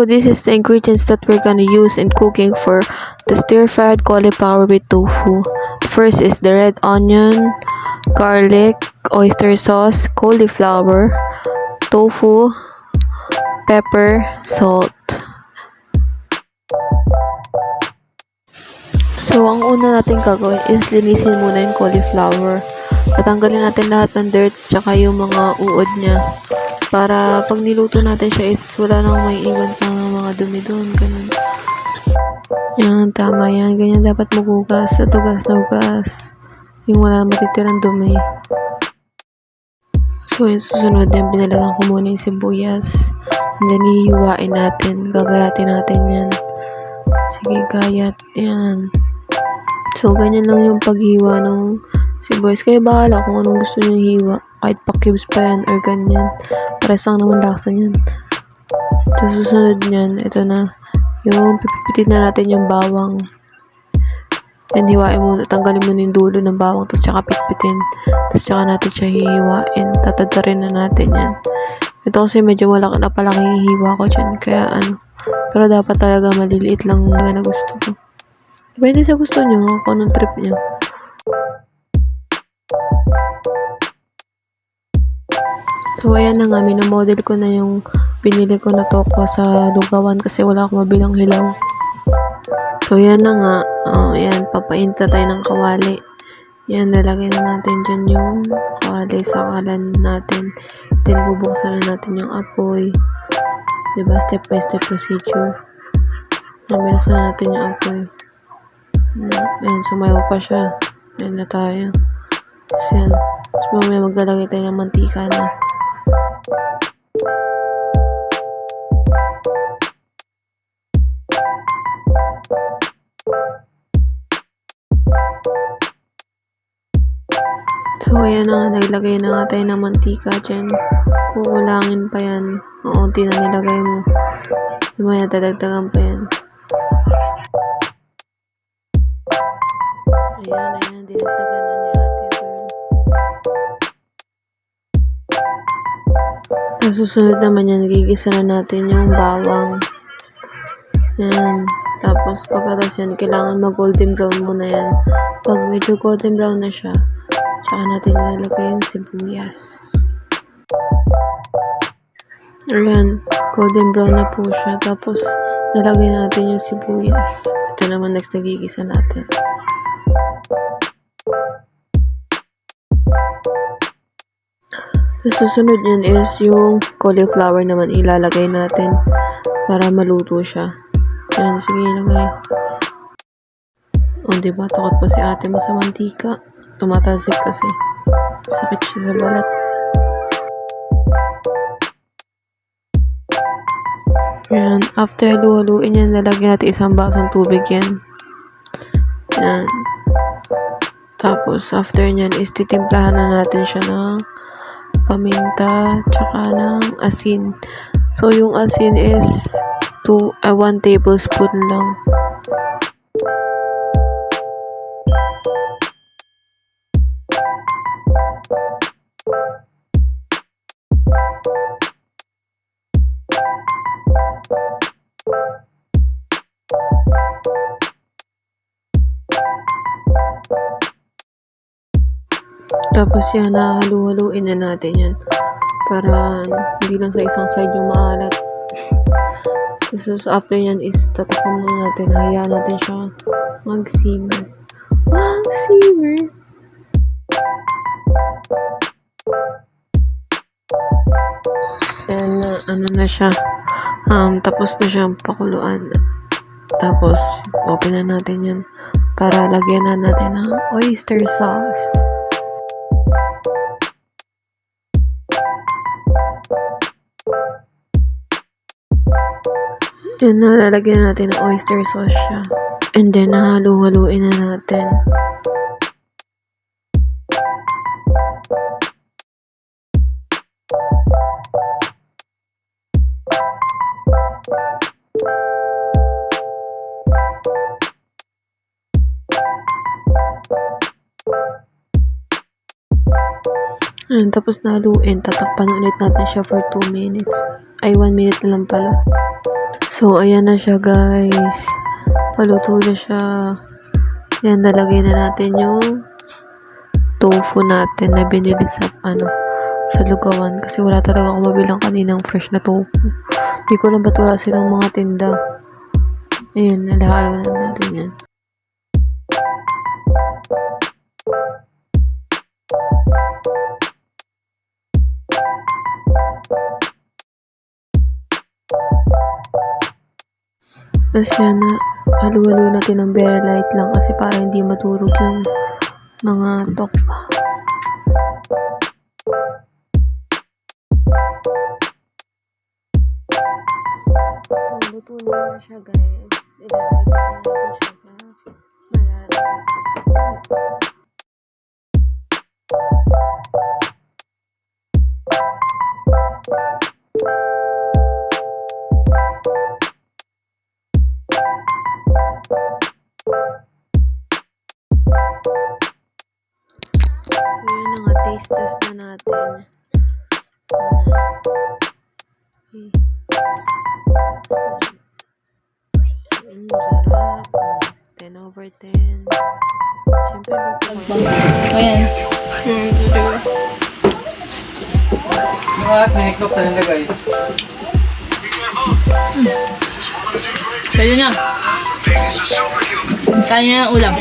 So this is the ingredients that we're gonna use in cooking for the stir-fried cauliflower with tofu. First is the red onion, garlic, oyster sauce, cauliflower, tofu, pepper, salt. So ang una natin gagawin is linisin muna yung cauliflower. Tatanggalin natin lahat ng dirts tsaka yung mga uod niya. Para pag niluto natin siya is wala nang may iwan pang mga dumi doon. Ganun. Yan, tama yan. Ganyan dapat magugas sa tugas na hugas. Yung wala matitirang dumi. So yung susunod yan, pinalatan ko muna yung sibuyas. And then hihiwain natin. Gagayatin natin yan. Sige, gayat. Yan. So ganyan lang yung paghiwa ng sibuyas. Kaya bahala kung anong gusto nyo hiwa. Kahit pa-cubes pa yan or ganyan. Pares lang naman laksa niyan. Tapos susunod niyan, ito na. Yung pipipitin na natin yung bawang. And hiwain mo, tanggalin mo yung dulo ng bawang. Tapos tsaka pitpitin. Tapos tsaka natin siya hihiwain. Tatadarin na natin yan. Ito kasi medyo malaki na palaki yung hiwa ko dyan. Kaya ano. Pero dapat talaga maliliit lang na gusto ko. Depende sa gusto nyo kung anong trip nyo. So, ayan na nga, minamodel ko na yung binili ko na tokwa sa lugawan kasi wala akong mabilang hilaw. So, ayan na nga. Ayan, papainta tayo ng kawali. Ayan, lalagay na natin dyan yung kawali sa kalan natin. Then, bubuksan na natin yung apoy. Diba? Step by step procedure. Binuksan na natin yung apoy. Ayan, sumayaw pa siya. Ayan na tayo. Tapos yan. Tapos mamaya maglalagay tayo ng mantika na. So, ayan na, naglagay na nga tayo ng mantika dyan. Kukulangin pa yan. Unti na nilagay mo. Mamaya dadagdagan pa yan. Ayan, dinagdagan na ni ate girl. Tapos susunod naman yan, gigisa na natin yung bawang. Yan. Tapos pagkatapos yan, kailangan mag-golden brown muna yan. Pag medyo golden brown na siya, tsaka natin ilalagay yung sibuyas. Ayan, golden brown na po siya. Tapos, lalagay na natin yung sibuyas. Ito naman next na gigisa natin. Tapos susunod yun is yung cauliflower naman ilalagay natin para maluto siya. Ayan, sige ilagay. O, diba? Takot pa si ate mo sa mantika. Tumatalsik kasi. Sakit siya sa balat. Ayan, after halu-haluin yan, lalagyan natin isang basong tubig yan. Ayan. Tapos, after nyan is titimplahan na natin siya ng paminta, tsaka ng asin. So, yung asin is 1 tablespoon lang. Tapos yan, halu-haluin na natin yan. Para hindi lang sa isang side yung maalat. Tapos after yan is tatakpan muna natin. Hayaan natin siya mag-simmer. Mag-simmer! Then, ano na siya. Tapos na siyang pakuluan. Tapos, open na natin yan. Para lagyan na natin ng oyster sauce. Yan na, lalagyan natin ng oyster sauce siya. And then, halu-haluin na natin. Ayan, tapos nahaluin, tatakpan ulit natin siya for 2 minutes. Ay, 1 minute na lang pala. So, ayan na siya guys. Paluto na siya. Yan, nalagay na natin yung tofu natin na binili sa lugawan. Kasi wala talaga akong mabilang kaninang fresh na tofu. Hindi ko alam ba't wala silang mga tinda. Ayan, nalahalo na natin yan. Tapos yan na, halo-halo natin ng very light lang kasi para hindi maturog yung mga tok. So, luto na siya guys. Ilalagay na natin siya sa malalim. So, yun na nga, taste test na natin. Sarap. 10 over 10. Siyempre, luto ko. Ayan. Yung ahas na hiknok sa nilagay. Pwede na. Kaya na ng ulam.